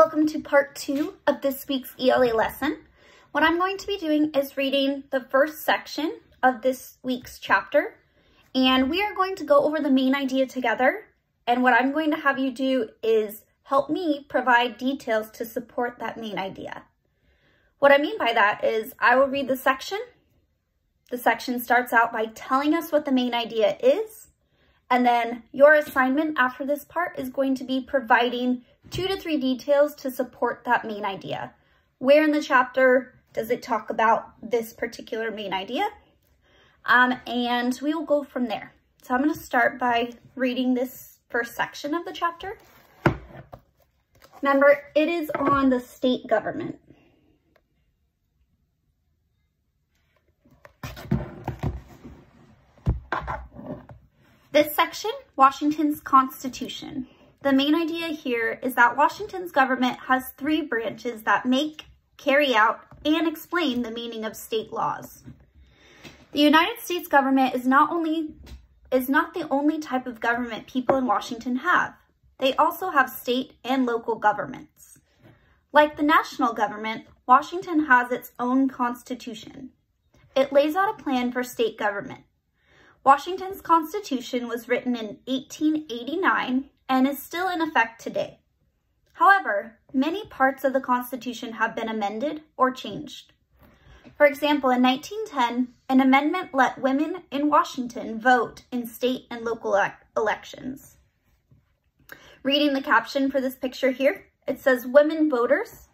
Welcome to part 2 of this week's ELA lesson. What I'm going to be doing is reading the first section of this week's chapter, and we are going to go over the main idea together. And what I'm going to have you do is help me provide details to support that main idea. What I mean by that is I will read the section. The section starts out by telling us what the main idea is, and then your assignment after this part is going to be providing 2 to 3 details to support that main idea. Where in the chapter does it talk about this particular main idea? And we will go from there. So I'm going to start by reading this first section of the chapter. Remember, it is on the state government. This section, Washington's Constitution. The main idea here is that Washington's government has 3 branches that make, carry out, and explain the meaning of state laws. The United States government is not the only type of government people in Washington have. They also have state and local governments. Like the national government, Washington has its own constitution. It lays out a plan for state government. Washington's Constitution was written in 1889 and is still in effect today. However, many parts of the Constitution have been amended or changed. For example, in 1910, an amendment let women in Washington vote in state and local elections. Reading the caption for this picture here, it says, "Women voters.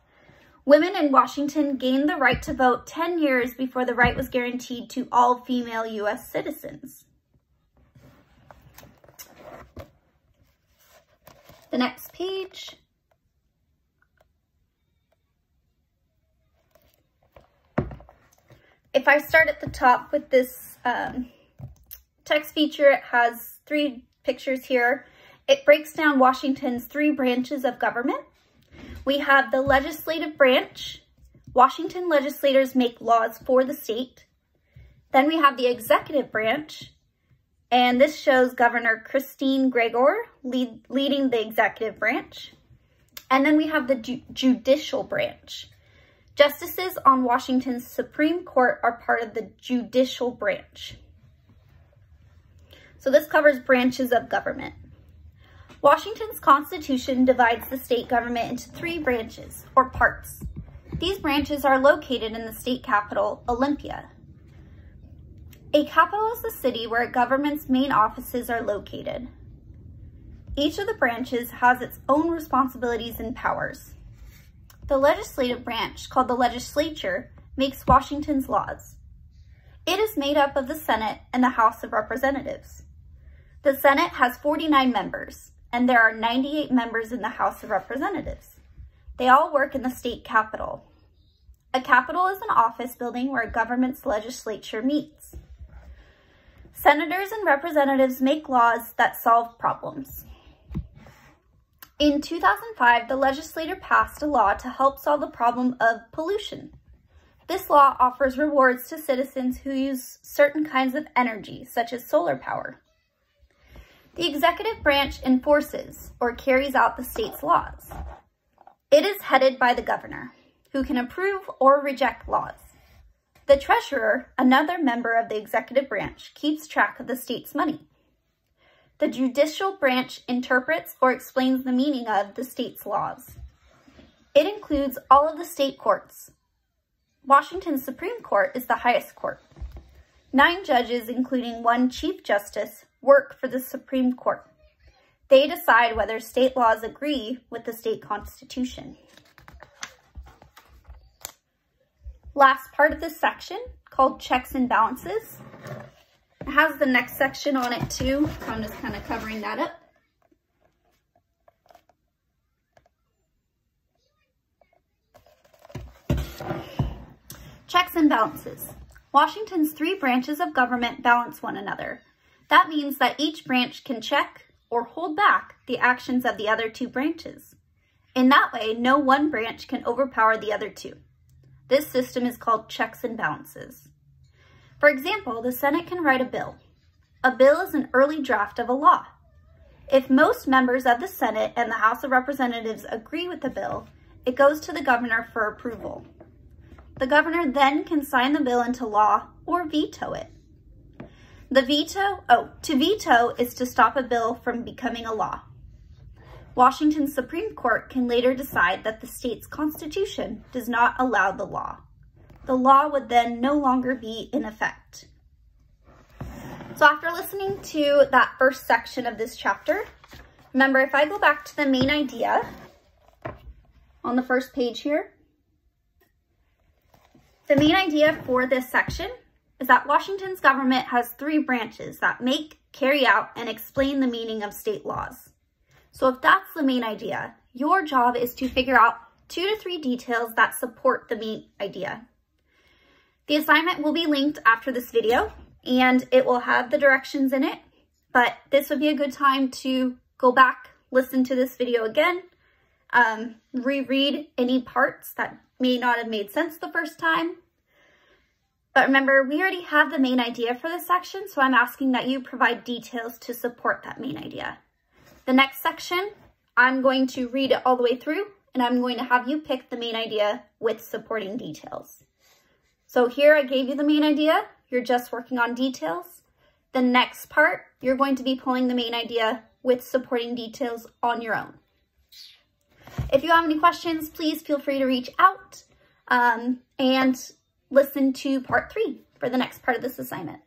Women in Washington gained the right to vote 10 years before the right was guaranteed to all female U.S. citizens." The next page. If I start at the top with this text feature, it has 3 pictures here. It breaks down Washington's 3 branches of government. We have the legislative branch. Washington legislators make laws for the state. Then we have the executive branch, and this shows Governor Christine Gregoire leading the executive branch. And then we have the judicial branch. Justices on Washington's Supreme Court are part of the judicial branch. So this covers branches of government. Washington's Constitution divides the state government into 3 branches, or parts. These branches are located in the state capital, Olympia. A capital is the city where a government's main offices are located. Each of the branches has its own responsibilities and powers. The legislative branch, called the legislature, makes Washington's laws. It is made up of the Senate and the House of Representatives. The Senate has 49 members, and there are 98 members in the House of Representatives. They all work in the state capitol. A capitol is an office building where a government's legislature meets. Senators and representatives make laws that solve problems. In 2005, the legislature passed a law to help solve the problem of pollution. This law offers rewards to citizens who use certain kinds of energy, such as solar power. The executive branch enforces or carries out the state's laws. It is headed by the governor, who can approve or reject laws. The treasurer, another member of the executive branch, keeps track of the state's money. The judicial branch interprets or explains the meaning of the state's laws. It includes all of the state courts. Washington's Supreme Court is the highest court. 9 judges, including 1 Chief Justice, work for the Supreme Court. They decide whether state laws agree with the state constitution. Last part of this section, called checks and balances. It has the next section on it too, so I'm just kind of covering that up. Checks and balances. Washington's 3 branches of government balance one another. That means that each branch can check or hold back the actions of the other 2 branches. In that way, no one branch can overpower the other 2. This system is called checks and balances. For example, the Senate can write a bill. A bill is an early draft of a law. If most members of the Senate and the House of Representatives agree with the bill, it goes to the governor for approval. The governor then can sign the bill into law or veto it. To veto is to stop a bill from becoming a law. Washington's Supreme Court can later decide that the state's constitution does not allow the law. The law would then no longer be in effect. So after listening to that first section of this chapter, remember, if I go back to the main idea on the first page here, the main idea for this section is that Washington's government has three branches that make, carry out, and explain the meaning of state laws. So if that's the main idea, your job is to figure out 2 to 3 details that support the main idea. The assignment will be linked after this video, and it will have the directions in it, but this would be a good time to go back, listen to this video again, reread any parts that may not have made sense the first time. But remember, we already have the main idea for this section, so I'm asking that you provide details to support that main idea. The next section, I'm going to read it all the way through, and I'm going to have you pick the main idea with supporting details. So here I gave you the main idea, you're just working on details. The next part, you're going to be pulling the main idea with supporting details on your own. If you have any questions, please feel free to reach out and listen to part 3 for the next part of this assignment.